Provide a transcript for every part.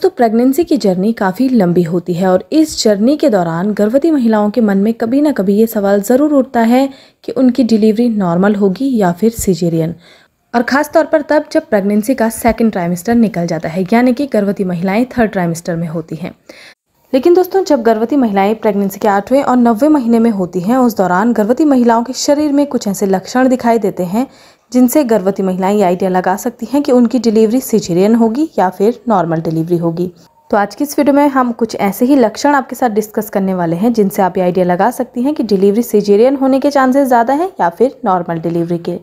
दोस्तों प्रेगनेंसी की जर्नी काफ़ी लंबी होती है और इस जर्नी के दौरान गर्भवती महिलाओं के मन में कभी ना कभी ये सवाल ज़रूर उठता है कि उनकी डिलीवरी नॉर्मल होगी या फिर सिजेरियन। और ख़ास तौर पर तब जब प्रेगनेंसी का सेकंड ट्राइमेस्टर निकल जाता है, यानी कि गर्भवती महिलाएं थर्ड ट्राइमेस्टर में होती हैं। लेकिन दोस्तों जब गर्भवती महिलाएं प्रेगनेंसी के 8वें और 9वें महीने में होती हैं, उस दौरान गर्भवती महिलाओं के शरीर में कुछ ऐसे लक्षण दिखाई देते हैं जिनसे गर्भवती महिलाएं ये आइडिया लगा सकती हैं कि उनकी डिलीवरी सिजेरियन होगी या फिर नॉर्मल डिलीवरी होगी। तो आज की इस वीडियो में हम कुछ ऐसे ही लक्षण आपके साथ डिस्कस करने वाले हैं जिनसे आप ये आइडिया लगा सकती हैं कि डिलीवरी सिजेरियन होने के चांसेस ज़्यादा हैं या फिर नॉर्मल डिलीवरी के।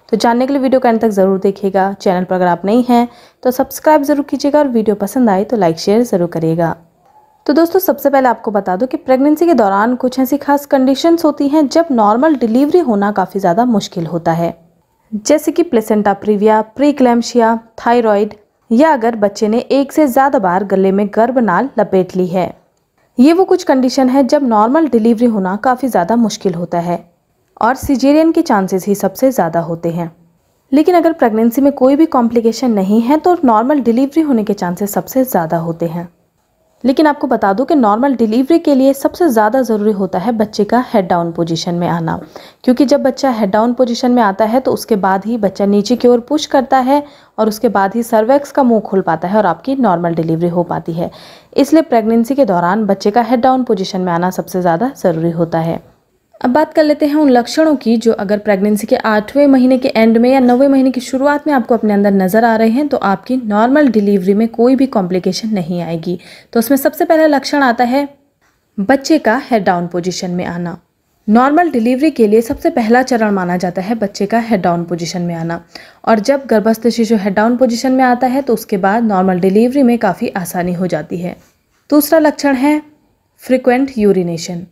तो जानने के लिए वीडियो को अंत तक ज़रूर देखिएगा। चैनल पर अगर आप नहीं हैं तो सब्सक्राइब ज़रूर कीजिएगा और वीडियो पसंद आए तो लाइक शेयर ज़रूर करिएगा। तो दोस्तों सबसे पहले आपको बता दूं कि प्रेगनेंसी के दौरान कुछ ऐसी खास कंडीशंस होती हैं जब नॉर्मल डिलीवरी होना काफ़ी ज़्यादा मुश्किल होता है, जैसे कि प्लेसेंटा प्रीविया, प्रीक्लैम्सिया, थायराइड, या अगर बच्चे ने एक से ज़्यादा बार गले में गर्भनाल लपेट ली है। ये वो कुछ कंडीशन है जब नॉर्मल डिलीवरी होना काफ़ी ज़्यादा मुश्किल होता है और सिजेरियन के चांसेस ही सबसे ज़्यादा होते हैं। लेकिन अगर प्रेगनेंसी में कोई भी कॉम्प्लिकेशन नहीं है तो नॉर्मल डिलीवरी होने के चांसेस सबसे ज़्यादा होते हैं। लेकिन आपको बता दूं कि नॉर्मल डिलीवरी के लिए सबसे ज़्यादा ज़रूरी होता है बच्चे का हेड डाउन पोजीशन में आना, क्योंकि जब बच्चा हेड डाउन पोजीशन में आता है तो उसके बाद ही बच्चा नीचे की ओर पुश करता है और उसके बाद ही सर्वेक्स का मुंह खुल पाता है और आपकी नॉर्मल डिलीवरी हो पाती है। इसलिए प्रेगनेंसी के दौरान बच्चे का हेड डाउन पोजीशन में आना सबसे ज़्यादा ज़रूरी होता है। अब बात कर लेते हैं उन लक्षणों की जो अगर प्रेगनेंसी के 8वें महीने के एंड में या 9वें महीने की शुरुआत में आपको अपने अंदर नज़र आ रहे हैं तो आपकी नॉर्मल डिलीवरी में कोई भी कॉम्प्लिकेशन नहीं आएगी। तो उसमें सबसे पहला लक्षण आता है बच्चे का हेड डाउन पोजीशन में आना। नॉर्मल डिलीवरी के लिए सबसे पहला चरण माना जाता है बच्चे का हेड डाउन पोजीशन में आना, और जब गर्भस्थ शिशु हेड डाउन पोजीशन में आता है तो उसके बाद नॉर्मल डिलीवरी में काफ़ी आसानी हो जाती है। दूसरा लक्षण है फ्रिक्वेंट यूरिनेशन।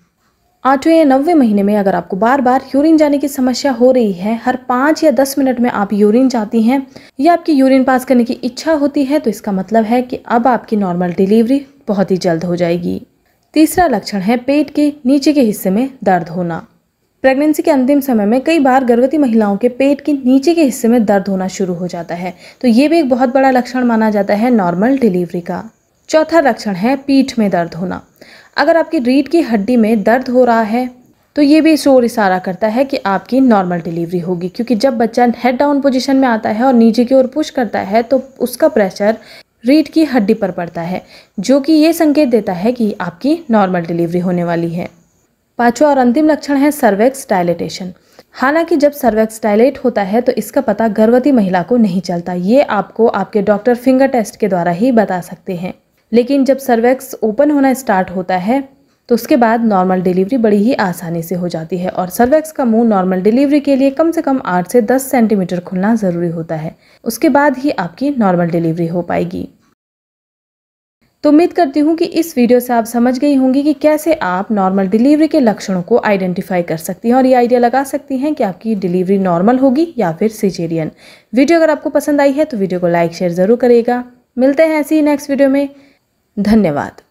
8वें या 9वें महीने में अगर आपको बार बार यूरिन जाने की समस्या हो रही है, हर 5 या 10 मिनट में आप यूरिन जाती हैं या आपकी यूरिन पास करने की इच्छा होती है, तो इसका मतलब है कि अब आपकी नॉर्मल डिलीवरी बहुत ही जल्द हो जाएगी। तीसरा लक्षण है पेट के नीचे के हिस्से में दर्द होना। प्रेगनेंसी के अंतिम समय में कई बार गर्भवती महिलाओं के पेट के नीचे के हिस्से में दर्द होना शुरू हो जाता है, तो ये भी एक बहुत बड़ा लक्षण माना जाता है नॉर्मल डिलीवरी का। चौथा लक्षण है पीठ में दर्द होना। अगर आपकी रीढ़ की हड्डी में दर्द हो रहा है तो ये भी शोर इशारा करता है कि आपकी नॉर्मल डिलीवरी होगी, क्योंकि जब बच्चा हेड डाउन पोजीशन में आता है और नीचे की ओर पुश करता है तो उसका प्रेशर रीढ़ की हड्डी पर पड़ता है, जो कि ये संकेत देता है कि आपकी नॉर्मल डिलीवरी होने वाली है। पांचवा और अंतिम लक्षण है सर्वेक्स डायलेटेशन। हालांकि जब सर्वेक्स डायलेट होता है तो इसका पता गर्भवती महिला को नहीं चलता, ये आपको आपके डॉक्टर फिंगर टेस्ट के द्वारा ही बता सकते हैं। लेकिन जब सर्वेक्स ओपन होना स्टार्ट होता है तो उसके बाद नॉर्मल डिलीवरी बड़ी ही आसानी से हो जाती है, और सर्वेक्स का मुंह नॉर्मल डिलीवरी के लिए कम से कम 8 से 10 सेंटीमीटर खुलना ज़रूरी होता है। उसके बाद ही आपकी नॉर्मल डिलीवरी हो पाएगी। तो उम्मीद करती हूँ कि इस वीडियो से आप समझ गई होंगी कि कैसे आप नॉर्मल डिलीवरी के लक्षणों को आइडेंटिफाई कर सकती हैं और ये आइडिया लगा सकती हैं कि आपकी डिलीवरी नॉर्मल होगी या फिर सिजेरियन। वीडियो अगर आपको पसंद आई है तो वीडियो को लाइक शेयर ज़रूर करिएगा। मिलते हैं ऐसी ही नेक्स्ट वीडियो में। धन्यवाद।